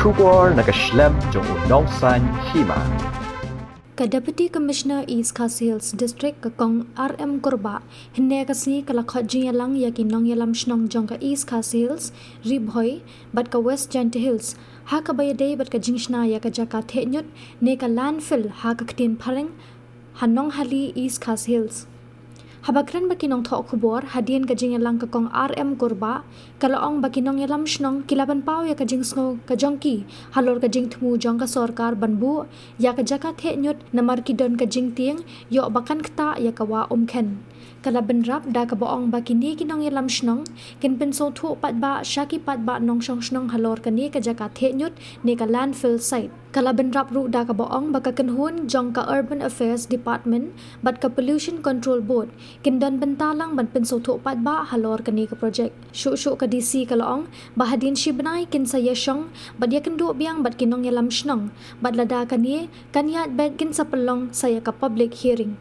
Shubor nakaslem jong unongsan hima. Deputy Commissioner East Khas Hills District Kakong RM Korba hinne kasni kalakhat jinyalang yakinong yalam shnong jong ka East Khas Hills Ribhoy bat ka West Jant Hills ha ka bayade bat ka jingshna ya ka jaka thenyut ne ka landfill ha ka ktin pharing hanong hali East Khas Hills Habagran bakinong thok khubor hadian ka jinyalang kakong RM Korba kalaong bakinong yalam shnong kilaban pau ya ka jingsngo ka jongki halor ka jing thmu jong ka sarkar banbu ya ka jaka thenyut namar kidon ka jing tieng yo bakan kta ya ka wa umkhen kalaban rap da ka boong bakini kinong yalam shnong kin penso thu pat ba shaki pat ba nong shong shnong halor ka ni ka jaka thenyut ne ka landfill site kalaban rap ru da ka boong baka kanhun jong ka Urban Affairs Department bat ka Pollution Control Board kindon bentalang ban penso thu pat ba halor ka ni ka project shu ka DC kalaong bahadin shibnai kin sa yeshong bat ya kendu biang bat kinong yalam shnong bat lada ka ni kanyat bet kin sa pelong saya ka public hearing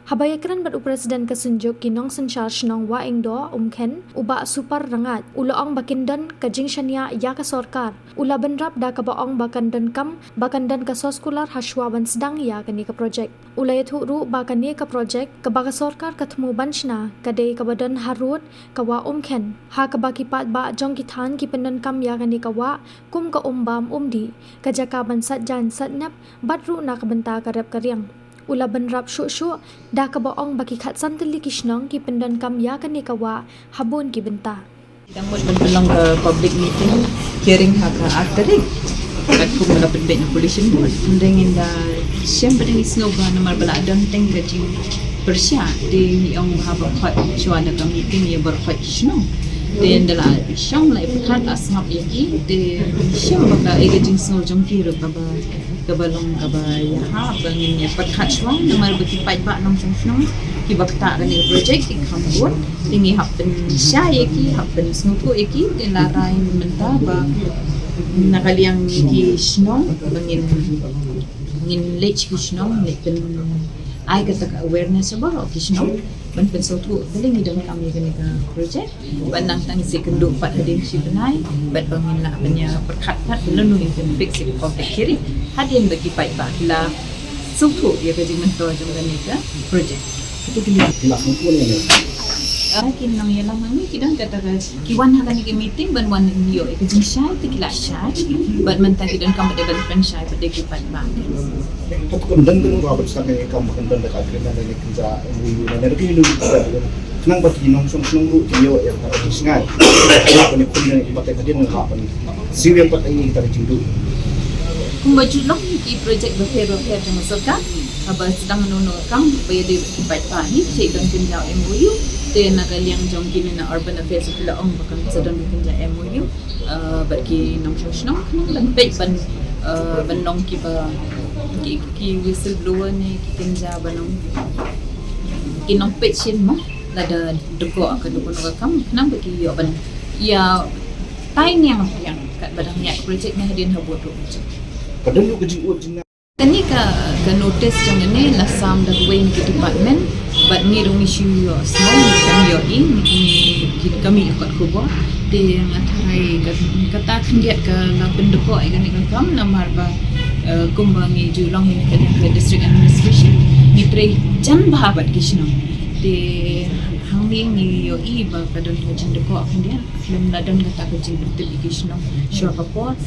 Habayakran bat Presiden kasunjuk kinong sensyar shnong wa ingdo umken uba super rangat ulaong bakindan kajing shania ya ka sarkar ula benrap da ka baong bakandan kam bakandan ka soskular haswa ban sedang ya kani ka project ula yathu ru ba kani ka project ka ba ka sarkar ka thmu banchna kadai ka badan harut ka wa umken ha ka ba ki pat ba jong ki than ki pendan kam ya kani ka wa kum ka umbam umdi ka jaka ban sat jan sat nap bat ru na ka benta ka rep karyang Ula benrap syuk da ka baong baki khat santili kishnong ki pendan kam ya kani kawa habun ki benta. Kita mau berbelang ke public meeting hearing hak akterik. Kat ku mula pendek pollution board mendengin da siapa dengan snoba nomor beladan teng gaji persya di yang bahaba khat suana ka meeting ya berkhat kishnong. Dan dalam syam lai pekat asngap yaki de syam baka egajing snow jongki ro kabalong kabaya ha bangin ya pekat swang nomor baki pai ba nong song ki bakta ni project ki khambun tingi happen syai ki happen snow yaki de larai menta ba nakaliang ki snow bangin lech ki snow pen ai kata awareness about ki snow ban pensau tu daling idang kami kini ka project ban nang tang si kenduk pat hading si benai bat bangin la banya perkat pat belum yang fix si public kiri hadian bagi pai ba la sutu ya ka jing mentor jong kani ka project itu kini nak pun ni Akin nang yalang ni kidang kata ka kiwan ha kani ke meeting ban wan niyo ka jing syai te kila syai bat mentang kidang kam de ban pen syai pat de ki pai ba Kemudian tu Robert sampai kamu kemudian dekat dengan dari kerja MUU dan dari itu kenang bagi nongson nongru dia yang harus disengat apa ni pun yang pakai tadi mengapa ni siu yang pakai ini kita cintu kung baju long ki project berhero dengan serka aba sedang menunu kam bayar di baik pani cik dan kerja MUU dan nagaliang jong kini na Urban Affairs pula ong bakal sedang kerja MUU bagi nongson nong dan baik banong ki ba ki whistleblower ni ki kerja banong kinong patient mo lada dugo akan dugo kam kenapa ki yo ban ya tain yang kat badang ya project ni hadian habot tu kadang lu kecil urgent kani ka notice jang ni la sam da way ki department but ni rong issue yo small kan yo in ki kami kat kubo de ngatai kata khendiat ka la penduko ai kan kam namar ba kumbangi julong ini kan district administration ni tre jan bahabat kishno de hanging ni yo I ba kadon jin de ko kan dia lem ladan kata ke jin de kishno sure apa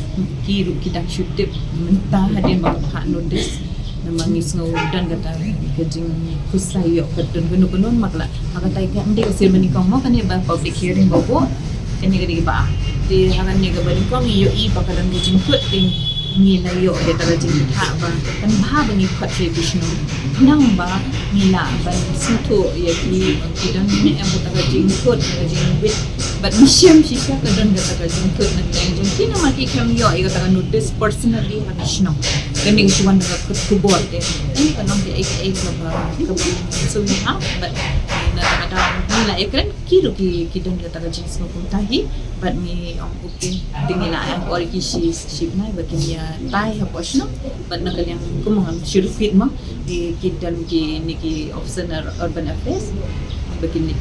ki ru kita shutip mentah hadin ba ha notice namang isngo dan kata ke jin kusai yo kadon gunun makla maka tai kan de ceremony ko mo kan ba public hearing bobo kan ni ba de hangan ni ga ba ni ko yo I ba kadon jin put ting ni la yo de tara jing tha ba kan ba bangi contribution nang ba ni la ban sutu ya ki dan ni am tara jing put jing bit but misham shi ka dan tara jing put na jing kina ma ki kam yo ay tara notice personally hadishno ganing suwan da ku board de ni kan nom de ek ba so ni ha but na nila ekran kiro ki dan tara jing so tahi but ni ang okay tingila ang ori ki ship na ba kinya tai haposno but nagalyang kumang shirfit mo di kidan ki niki option Urban Affairs bakin ni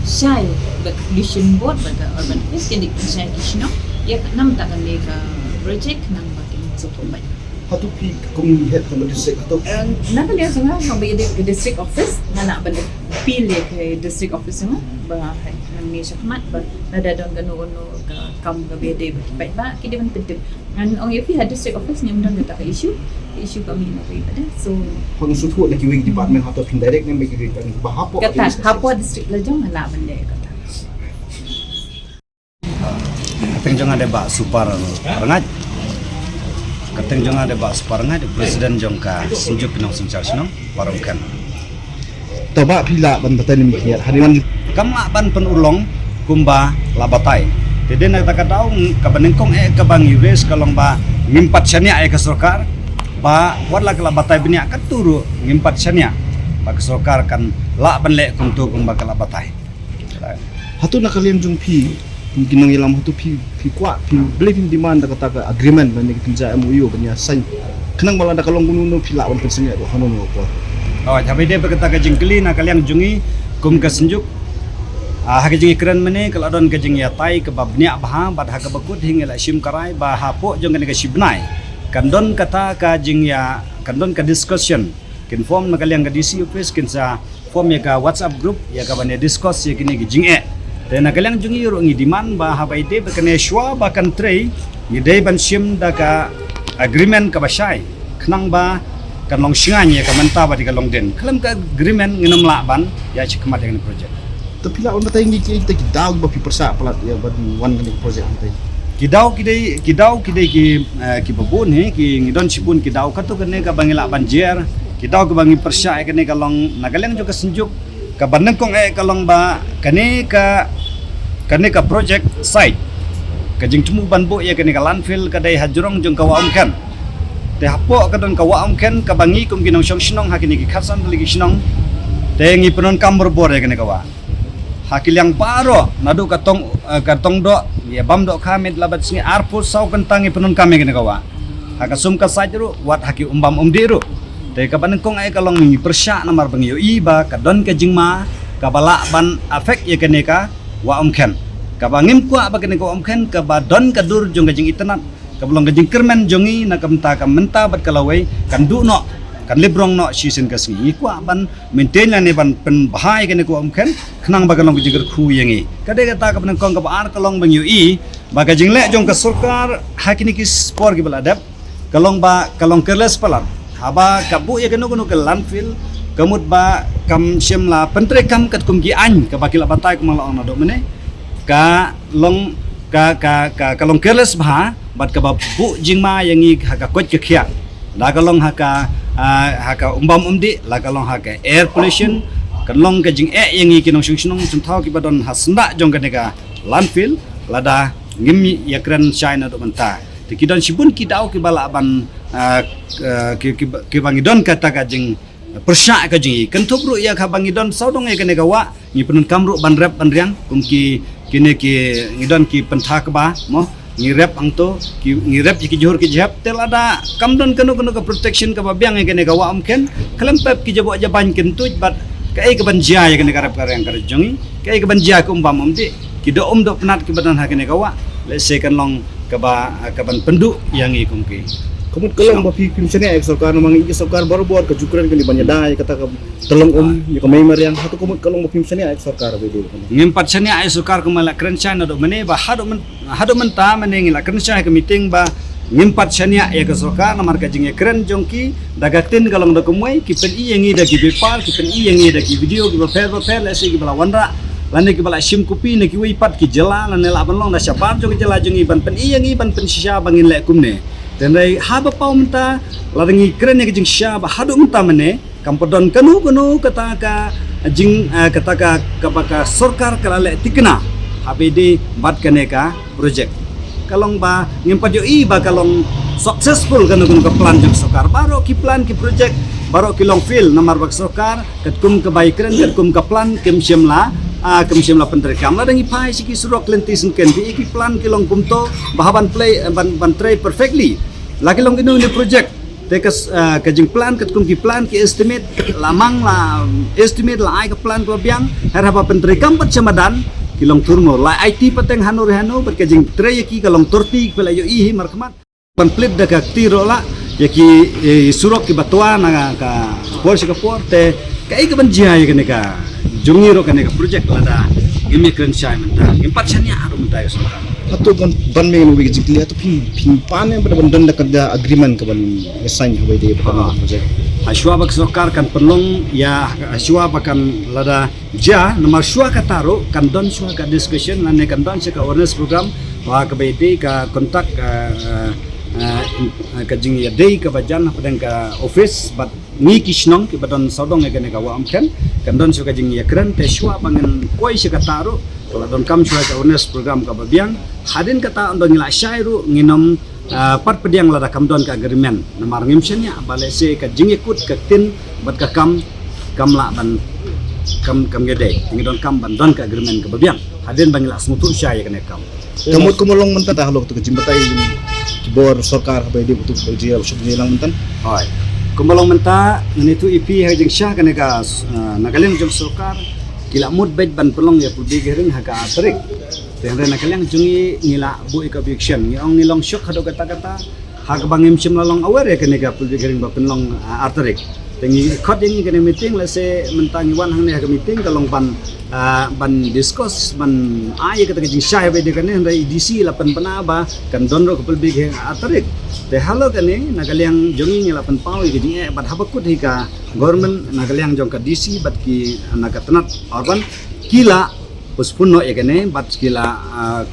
syai but pollution board but Urban Affairs kini syai kishno ya nam ta kan ni ka project nang bakin support baik. Hatu pi kung head ng district hatu. Nak dia sangat sampai di district office nak balik pilih ke district office semua bah ni syahmat bah ada don gano ke kam ke bede baik ba kita pun penting an ong if had district office ni mendang tak issue kami nak pada so Hang sutu lagi wing department hatu pin direct ni bagi kita bahapo. kata hapo district la jong nak benda kata Kateng jong ada bak supar rengat. Kateng jong ada bak supar rengat presiden jong ka sinjuk pinong sincar sinong warungkan. Taba pila ban batan ni kiat hariman Kama ban penulong kumba labatai. Jadi nak tak tahu kabanengkong kabang Yuris kalong ba ngimpat syania ke Sorkar ba wadla ke labatai benia katuru ngimpat syania ba ke Sorkar kan la ban le kum tu kumba ke labatai. hatu nakalian jung pi ginang ilam hatu pi kwa pi beli pi demand kata ka agreement ban ni kinja MOU banya sign kenang bala kalong gununu pila ban pensenya ko hanu ko. Oh, tapi dia berkata ke jengkeli nak kalian jungi kum ke senjuk. Hak jengi keren mene kalau don ke jengi atai ke babnya bah bad hak bekut hingga la sim karai bah hapo jong ke sibnai. Kandon kata ka jengi ya kandon ke discussion. Kin form nak kalian ke DC office kin sa form ya ka WhatsApp group ya ka bane discuss ya kini ke jinge. Dan nak kalian jungi ro ngi demand bah hapai de bekene shwa bahkan tray ni dei ban sim da ka agreement ka basai. Kenang ba kan long singanya ka menta ba di kalong den. Kalam ka agreement nginam laban ya cikemat dengan project. Tapi la on batay ngi kita daw ba pi persa pala ya ban wan ni project batay. Kidau kidai ki babun he ki ngidon sibun kidau katu kene ka bangila banjer kidau ka bangi persya kene kalong nagaleng juga senjuk ka banengkong kalong ba kene ka project site ka jing tumu banbo ya kene ka landfill ka dai hajurong jong ka waum kan te hapo ka don ka waum kan ka bangi kum ginong syong sinong hakini ki khasan lagi sinong te ngi penon kamber bor ya kene ka wa hakil yang paro nadu katong do ya bam do kami labat sini arpu sau kentangi penun kami kene kawa hakasum ka sajru wat haki umbam umdiru te kabanengkong ai kalong ngi persya namar bangyo iba kadon ka jingma kabala ban afek ya kene ka wa umken kabangim kwa ba kene ka umken kabadon kadur jong gajing itenat kablong gajing kermen jongi na kamta ka menta bat kalawai kan du no kan librong no season ka singi kwa ban maintain la ne ban pen bahai kene ko umken khnang bagalong jigar khu yengi kade kata ka ban kong ka ar kalong bang ui baga jingle jong ka sarkar hakini ki spor ki baladap kalong kerles palat haba kabu ya kenu ke landfill kamut ba kam shemla pentre kam kat kum ki an ka bakila batai kum la on do mene ka long ka kalong kerles bah bat ka babu jingma yengi haka kot ke khia da kalong haka umbam umdi la kalong haka air pollution kalong ka jing yang kinong sungsunong sunthau ki badon hasnda jong ka nega landfill lada ngimi yakran china do menta tikidon sibun ki dau ki bala ban ki bangidon kata ka jing persya ka jing kentubru ya ka bangidon saudong ya ka nega wa ni penun kamru ban rep ban riang kum ki kine ki ngidon ki pentha ka ba mo ngirep angto ngirep ki johor ki jap telada kamdon kanu ka protection ka babyang kene ka wa amken kalempep ki jabo jaban kentuj bat kai ka banjia ya kene karap karang karjongi kai ka banjia ka umbam umdi ki do penat ki badan ha kene ka wa let's say kan long ka ban pendu yang ikum ki Kamut kalong ba pi kimsene ay sarkar no mangi sarkar baru buat kejukuran kali banyak dai kata ka telong ya ka member yang satu kamut kalong ba kimsene ay sarkar be de ngimpat sania ay sukar kumala krenchana do mene ba hadu menta mene ngila krenchana ka meeting ba ngimpat sania ya ka sarkar namar ka jinge kren jongki dagatin kalong do kumai ki pen i yengi da ki bepal ki pen i yengi da ki video ki ba fer la se ki bala wandra lane ki bala sim kopi ne ki wi pat ki jela lane la ban long da syapar jong jela jongi ban pen i yengi ban pen sisha bangin le kumne dan dari haba pau menta larangi keren yang jing syaba hadu menta mene kampodon kanu kata ka jing kata ka kapaka sarkar kalale tikna habede bat kaneka project kalong ba ngimpat yo iba kalong successful kanu ka plan jing sarkar baro ki plan ki project baro ki long field namar bak sarkar katkum ka bai keren katkum ka plan kem syamla penteri kam ladangi pai siki surok lentis ken ki plan kilong kumto bahaban play ban tray perfectly lagi long inu ni project tekas kajing plan katkum ki plan ki estimate lamang la estimate la ai ka plan ko biang harapa penteri kam pat samadan kilong turmo la IT pateng hanu rehano bat kajing tray ki kalong torti pela yo ihi markmat konflik dekat tiro lah ya ki surok ki batua na ka por te kai ka banjia ya ka jungiro ka project lada immigrant shai menta impat chanya aru menta ya soka atau ban me no wigi jikli atau pin pan yang pada bandan dekat da agreement ka ban sign habai de project Ashwa bak sokar kan penlong ya ashwa bakan lada ja nomor shwa ka taro kan don shwa ka discussion na ne kan don ka awareness program wa ka baiti ka kontak ka jing ya dei ka bajan padang ka office bat ni kisnong ki badan sodong ka ne ka wa amkan kan don shwa ka jing ya kran te shwa bangen koi shi ka taro kalau don kam shwa ka awareness program ka babiang hadin kata don ngila shairu nginom pat pediang lada kam don ka agreement namar ngimsenya bale se ka jing ikut ka tin bat ka kam la ban kam gede ngi don kam ban don ka agreement ka babiang hadin bangila smutu syai ka ne kam kamut kumulong mentan dah lo tu jimbatai bor sarkar habai de betul bajia subni lang mentan hoy kumbalong menta ngini tu ipi ha jing syah ka ne ka nagaleng jong sarkar kila mud bed ban pelong ya pudi gering ha ka atrik Tengre nakaleng jungi ngila bu ika biction ngiong nilong syok hado kata-kata hak bangim sim lalong aware ya kene ka pulbi gering ba penlong arterik tengi khot yang kene meeting la se mentangi wan hang ne ha meeting kalong ban discuss ban ai kata jing syai be de kene ndai DC la pen panaba kan donro ka pulbi gering arterik te halo kene nakaleng jungi ngila pen pau ke jing bat habakut hika government nakaleng jong ka DC bat ki nakatanat orban kila puspunno ekene bat kila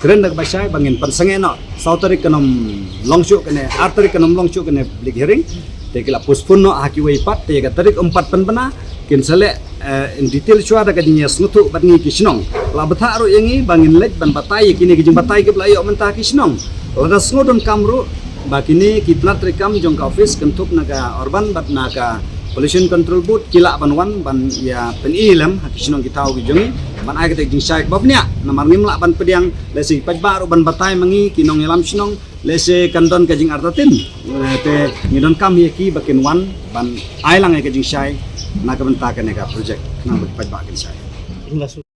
keren dak basai bangin pansangeno sautari kanom longshu kene arteri kanom longshu kene blik hering te kila puspunno haki wei pat te ga tarik 4 penbena kin sele in detail chua da kadinya snutu bat ngi kisnong la batha ro yengi bangin lej ban batai kini kijing batai ke blayo mentah kisnong la snodon kamru bakini kitlat rekam jong ka office kentup naga orban bat naga pollution control board kila banwan ban ya penilam hakisnong kitau gijongi ban ai ketek jing syai babnya namar ngim la ban pediang lesi pajbaru ban batai mangi kinong elam sinong lese kandon kajing artatin te ngidon kam yeki bakin wan ban ai lang kajing syai na ka benta ka project na pajba kin syai